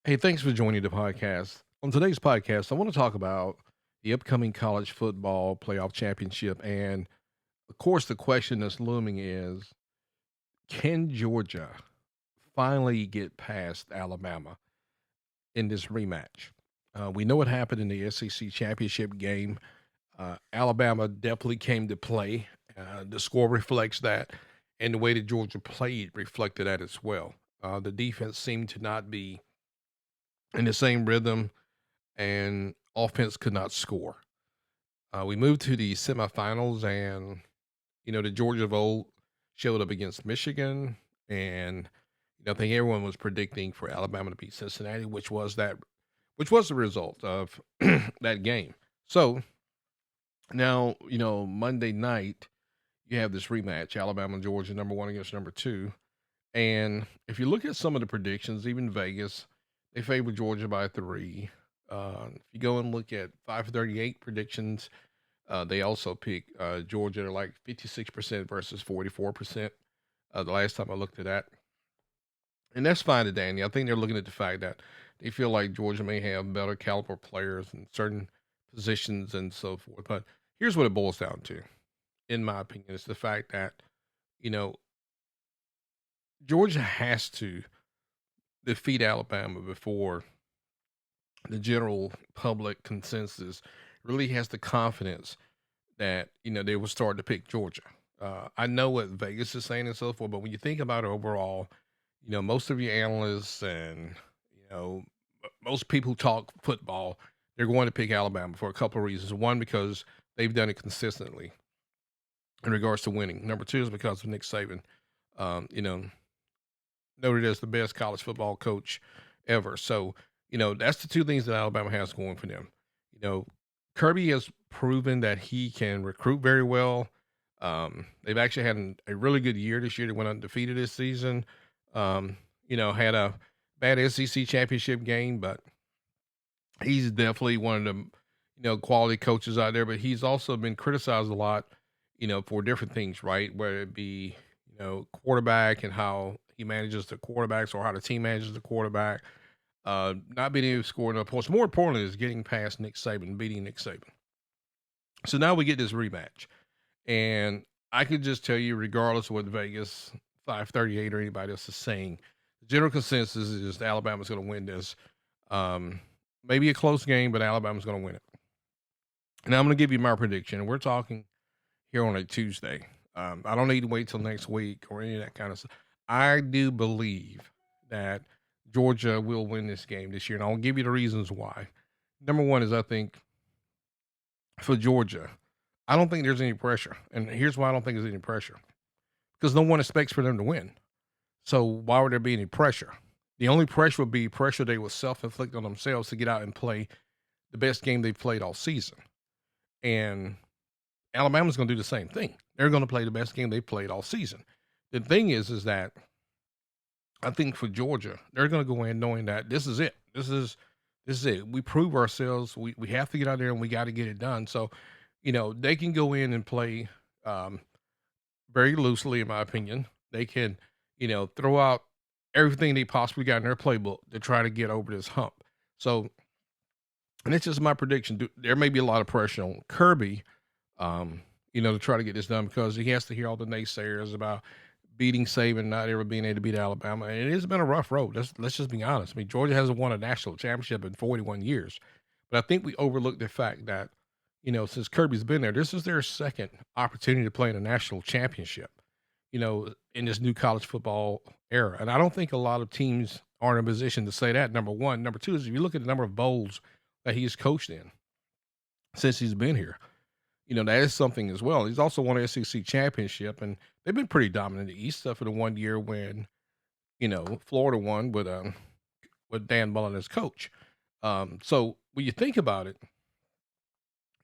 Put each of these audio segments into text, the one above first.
Hey, thanks for joining the podcast. On today's podcast, I want to talk about the upcoming college football playoff championship. And of course, the question that's looming is, can Georgia finally get past Alabama in this rematch? We know what happened in the SEC championship game. Alabama definitely came to play. The score reflects that, and the way that Georgia played reflected that as well. The defense seemed to not be in the same rhythm, and offense could not score. We moved to the semifinals, and the Georgia of old showed up against Michigan, and I think everyone was predicting for Alabama to beat Cincinnati, which was the result of that game. So now, Monday night you have this rematch: Alabama and Georgia, number one against number two. And if you look at some of the predictions, even Vegas, they favor Georgia by three. If you go and look at 538 predictions, they also pick Georgia to like 56% versus 44%. The last time I looked at that. And that's fine to Danny. I think they're looking at the fact that they feel like Georgia may have better caliber players in certain positions and so forth. But here's what it boils down to, in my opinion, is the fact that, you know, Georgia has to defeat Alabama before the general public consensus really has the confidence that they will start to pick Georgia. I know what Vegas is saying and so forth, but when you think about it overall, most of your analysts and most people who talk football, they're going to pick Alabama for a couple of reasons. One, because they've done it consistently in regards to winning. Number two is because of Nick Saban. Um, you know, Noted as the best college football coach ever. So, that's the two things that Alabama has going for them. You know, Kirby has proven that he can recruit very well. They've actually had a really good year this year. They went undefeated this season. Had a bad SEC championship game, but he's definitely one of the quality coaches out there. But he's also been criticized a lot, for different things, right? Whether it be quarterback and how he manages the quarterbacks or how the team manages the quarterback. Not being able to score enough points. More importantly, is getting past Nick Saban, beating Nick Saban. So now we get this rematch, and I can just tell you, regardless of what Vegas 538 or anybody else is saying, the general consensus is Alabama's going to win this. Maybe a close game, but Alabama's going to win it. Now I'm going to give you my prediction, and we're talking here on a Tuesday. I don't need to wait till next week or any of that kind of stuff. I do believe that Georgia will win this game this year, and I'll give you the reasons why. Number one is I think for Georgia, I don't think there's any pressure, and here's why I don't think there's any pressure: because no one expects for them to win. So why would there be any pressure? The only pressure would be pressure they would self-inflict on themselves to get out and play the best game they've played all season. And Alabama's going to do the same thing. They're going to play the best game they've played all season. The thing is that I think for Georgia, they're going to go in knowing that this is it. This is it. We prove ourselves. We have to get out there and we got to get it done. So, they can go in and play very loosely, in my opinion. They can, throw out everything they possibly got in their playbook to try to get over this hump. So, and it's just my prediction. There may be a lot of pressure on Kirby, to try to get this done because he has to hear all the naysayers about beating Saban, not ever being able to beat Alabama. And it has been a rough road. Let's just be honest. I mean, Georgia hasn't won a national championship in 41 years. But I think we overlooked the fact that, since Kirby's been there, this is their second opportunity to play in a national championship, in this new college football era. And I don't think a lot of teams are in a position to say that, number one. Number two is if you look at the number of bowls that he's coached in since he's been here, that is something as well. He's also won an SEC championship, and they've been pretty dominant in the East, except for the one year when, Florida won with Dan Mullen as coach. So when you think about it,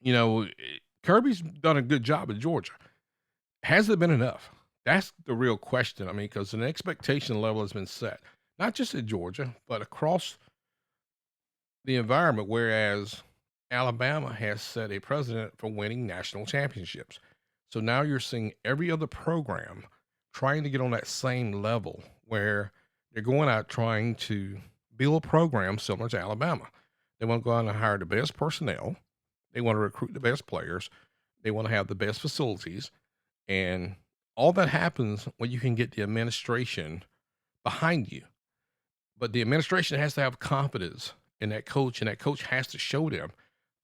you know, Kirby's done a good job at Georgia. Has it been enough? That's the real question. I mean, because an expectation level has been set, not just at Georgia, but across the environment, whereas Alabama has set a precedent for winning national championships. So now you're seeing every other program trying to get on that same level where they're going out trying to build programs similar to Alabama. They want to go out and hire the best personnel. They want to recruit the best players. They want to have the best facilities. And all that happens when you can get the administration behind you. But the administration has to have confidence in that coach, and that coach has to show them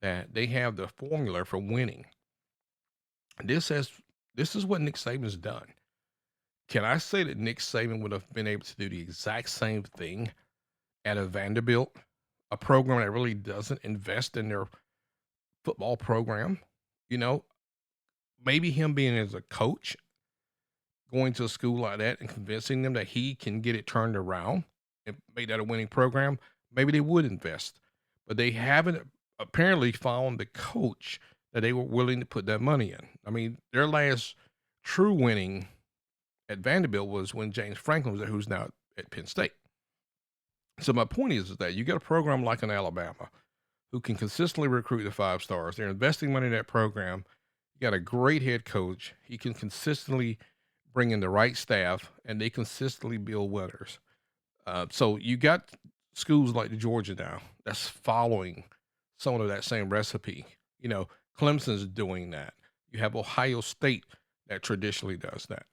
that they have the formula for winning. This has this is what Nick Saban's done. Can I say that Nick Saban would have been able to do the exact same thing at a Vanderbilt, a program that really doesn't invest in their football program? You know, maybe him being as a coach, going to a school like that and convincing them that he can get it turned around and make that a winning program, maybe they would invest. But they haven't apparently found the coach that they were willing to put that money in. I mean, their last true winning at Vanderbilt was when James Franklin was there, who's now at Penn State. So my point is that you got a program like an Alabama who can consistently recruit the five stars. They're investing money in that program. You got a great head coach. He can consistently bring in the right staff, and they consistently build winners. So you got schools like the Georgia now that's following some of that same recipe. You know, Clemson's doing that. You have Ohio State that traditionally does that.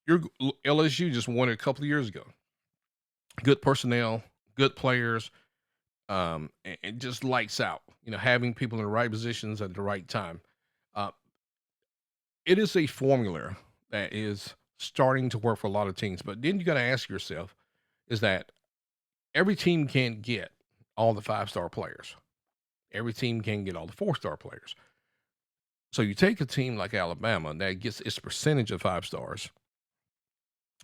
Your LSU just won it a couple of years ago. Good personnel, good players, and just lights out. You know, having people in the right positions at the right time. Uh, it is a formula that is starting to work for a lot of teams. But then you got to ask yourself: is that every team can't get all the five-star players? Every team can get all the four-star players. So you take a team like Alabama that gets its percentage of five stars,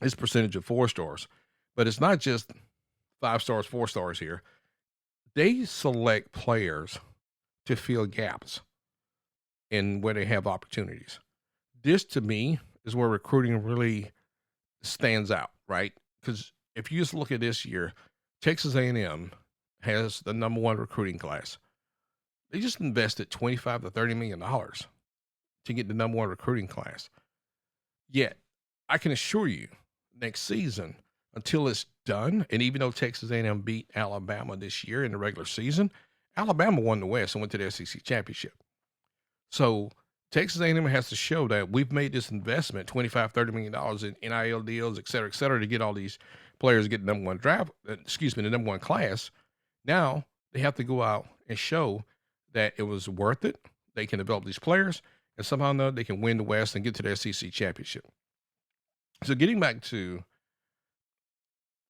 its percentage of four stars, but it's not just five stars, four stars here. They select players to fill gaps in where they have opportunities. This to me is where recruiting really stands out, right? Because if you just look at this year, Texas A&M has the number one recruiting class. They just invested 25 to 30 million dollars to get the number one recruiting class. Yet, I can assure you, next season, until it's done, and even though Texas A&M beat Alabama this year in the regular season, Alabama won the West and went to the SEC championship. So Texas A&M has to show that we've made this investment, $25-30 million in NIL deals, et cetera, to get all these players to get the number one the number one class. Now they have to go out and show that it was worth it. They can develop these players, and somehow or another they can win the West and get to the SEC championship. So getting back to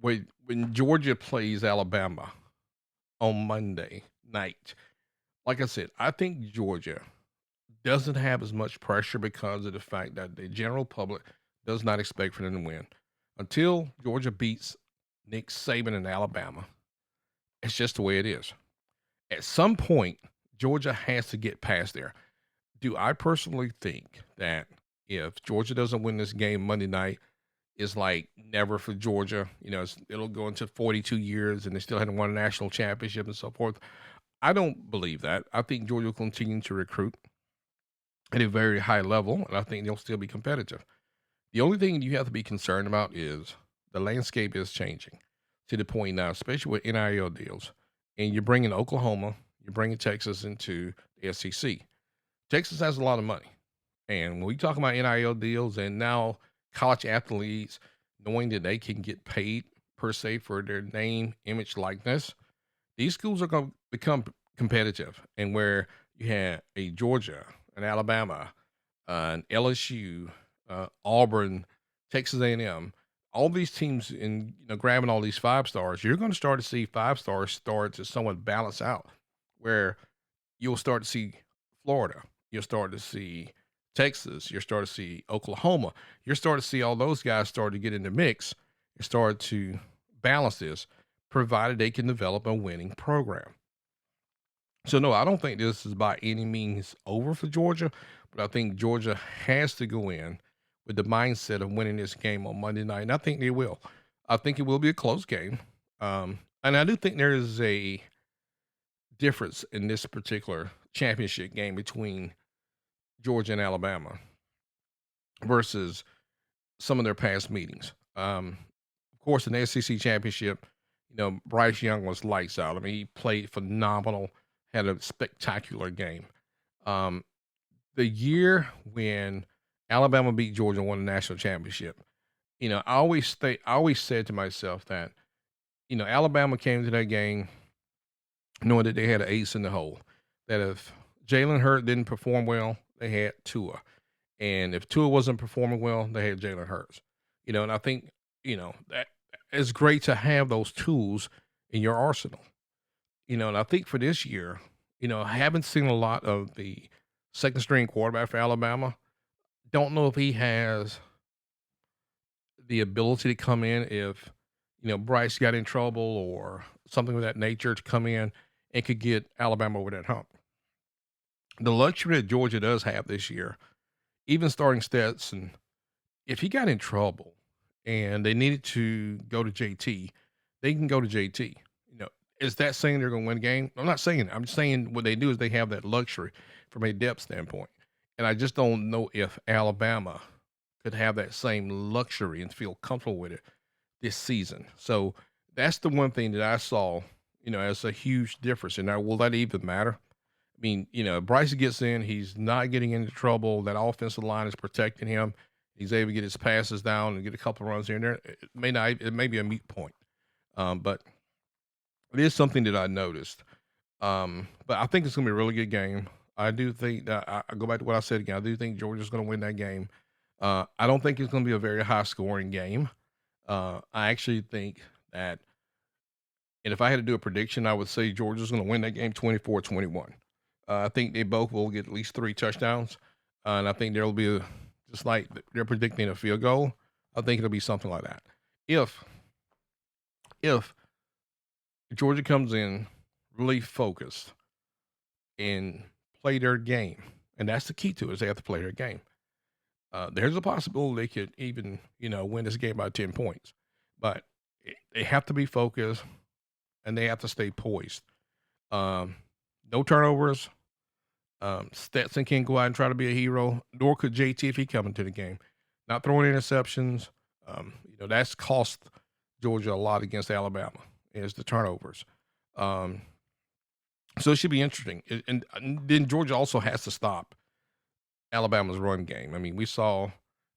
when Georgia plays Alabama on Monday night, like I said, I think Georgia doesn't have as much pressure because of the fact that the general public does not expect for them to win. Until Georgia beats Nick Saban in Alabama, it's just the way it is. At some point, Georgia has to get past there. Do I personally think that if Georgia doesn't win this game Monday night, it's like never for Georgia? You know, it'll go into 42 years and they still haven't won a national championship and so forth. I don't believe that. I think Georgia will continue to recruit at a very high level, and I think they'll still be competitive. The only thing you have to be concerned about is the landscape is changing to the point now, especially with NIL deals. And you're bringing Oklahoma, you're bringing Texas into the SEC. Texas has a lot of money. And when we talk about NIL deals and now college athletes knowing that they can get paid per se for their name, image, likeness, these schools are going to become competitive. And where you have a Georgia, an Alabama, an LSU, Auburn, Texas A&M, all these teams in grabbing all these five stars, you're going to start to see five stars start to somewhat balance out, where you'll start to see Florida, you'll start to see Texas, you'll start to see Oklahoma, you'll start to see all those guys start to get in the mix and start to balance this, provided they can develop a winning program. So no, I don't think this is by any means over for Georgia, but I think Georgia has to go in with the mindset of winning this game on Monday night, and I think they will. I think it will be a close game, and I do think there is a difference in this particular championship game between Georgia and Alabama versus some of their past meetings. Of course, in the SEC championship, Bryce Young was lights out. I mean, he played phenomenal, had a spectacular game. Um, the year when Alabama beat Georgia and won the national championship, I always said to myself that, Alabama came to that game knowing that they had an ace in the hole. That if Jalen Hurt didn't perform well, they had Tua. And if Tua wasn't performing well, they had Jalen Hurts. And I think, that it's great to have those tools in your arsenal. And I think for this year, I haven't seen a lot of the second string quarterback for Alabama. Don't know if he has the ability to come in if, Bryce got in trouble or something of that nature to come in and could get Alabama over that hump. The luxury that Georgia does have this year, even starting Stetson, if he got in trouble and they needed to go to JT, they can go to JT. You know, is that saying they're going to win a game? I'm not saying that. I'm just saying what they do is they have that luxury from a depth standpoint. And I just don't know if Alabama could have that same luxury and feel comfortable with it this season. So that's the one thing that I saw, as a huge difference. And now, will that even matter? I mean, Bryce gets in, he's not getting into trouble. That offensive line is protecting him. He's able to get his passes down and get a couple of runs here and there. It may be a mute point, but it is something that I noticed. But I think it's going to be a really good game. I do think that I go back to what I said again. I do think Georgia's going to win that game. I don't think it's going to be a very high scoring game. I actually think that, and if I had to do a prediction, I would say Georgia's going to win that game 24-21. I think they both will get at least 3 touchdowns. And I think there will be, just like they're predicting a field goal, I think it'll be something like that. If Georgia comes in really focused and play their game, and that's the key to it, is they have to play their game. There's a possibility they could even, win this game by 10 points. But they have to be focused and they have to stay poised. No turnovers. Stetson can't go out and try to be a hero, nor could JT if he come into the game. Not throwing interceptions. That's cost Georgia a lot against Alabama, is the turnovers. So it should be interesting. And then Georgia also has to stop Alabama's run game. I mean, we saw,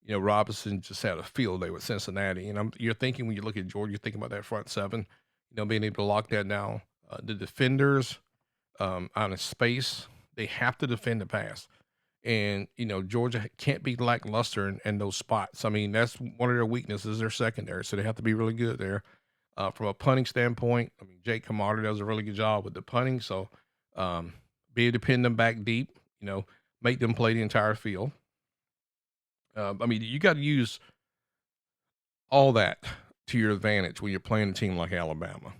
Robinson just had a field day with Cincinnati. And you're thinking, when you look at Georgia, you're thinking about that front seven, being able to lock that down. The defenders out of space, they have to defend the pass. And, Georgia can't be lackluster in those spots. I mean, that's one of their weaknesses, their secondary. So they have to be really good there. From a punting standpoint, I mean, Jake Camarda does a really good job with the punting. So be able to pin them back deep, make them play the entire field. I mean, you got to use all that to your advantage when you're playing a team like Alabama.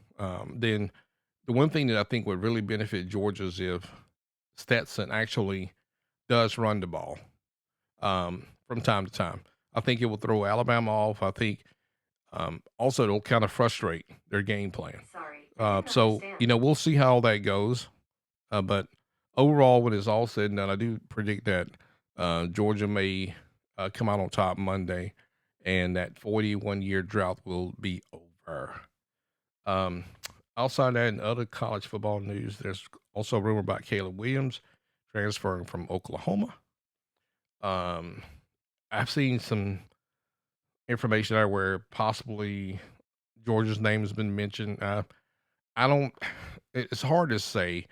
Then the one thing that I think would really benefit Georgia is if Stetson actually does run the ball from time to time. I think it will throw Alabama off. I think also it'll kind of frustrate their game plan. Sorry, I didn't So, understand. we'll see how that goes. But overall, when it's all said and done, I do predict that Georgia may come out on top Monday and that 41-year drought will be over. Um, Outside that, in other college football news, there's also a rumor about Caleb Williams transferring from Oklahoma. Um, I've seen some information there where possibly Georgia's name has been mentioned. I don't. It's hard to say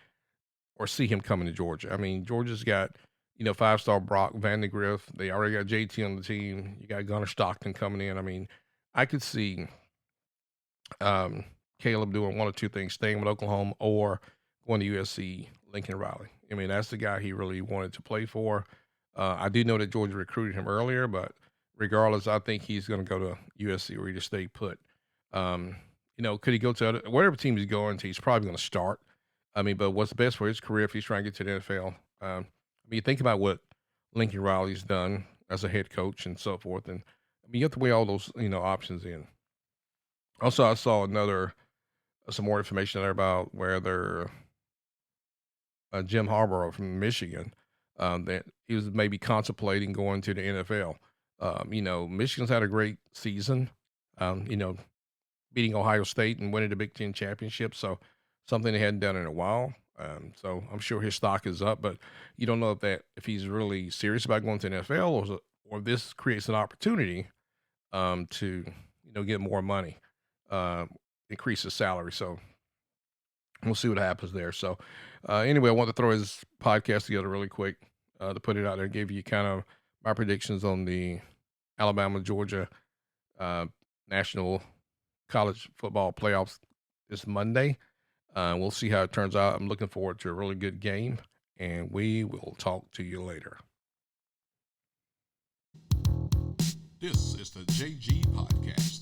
or see him coming to Georgia. I mean, Georgia's got, 5-star Brock Vandegrift. They already got JT on the team. You got Gunnar Stockton coming in. I mean, I could see um, Caleb doing one or two things, staying with Oklahoma or going to USC, Lincoln Riley. I mean, that's the guy he really wanted to play for. I do know that Georgia recruited him earlier, but regardless, I think he's going to go to USC or he just stay put. Could he go to whatever team he's going to? He's probably going to start. I mean, but what's best for his career if he's trying to get to the NFL? I mean, think about what Lincoln Riley's done as a head coach and so forth, and I mean, you have to weigh all those options in. Also, I saw some more information there about whether Jim Harbaugh from Michigan, that he was maybe contemplating going to the NFL. Michigan's had a great season. Um, you know, beating Ohio State and winning the Big Ten championship. So something they hadn't done in a while. So I'm sure his stock is up, but you don't know if he's really serious about going to the NFL, or this creates an opportunity to get more money, uh, increase his salary. So we'll see what happens there. So anyway, I want to throw his podcast together really quick to put it out there, give you kind of my predictions on the Alabama Georgia uh, national college football playoffs this Monday. We'll see how it turns out. I'm looking forward to a really good game, and we will talk to you later. This is the JG Podcast.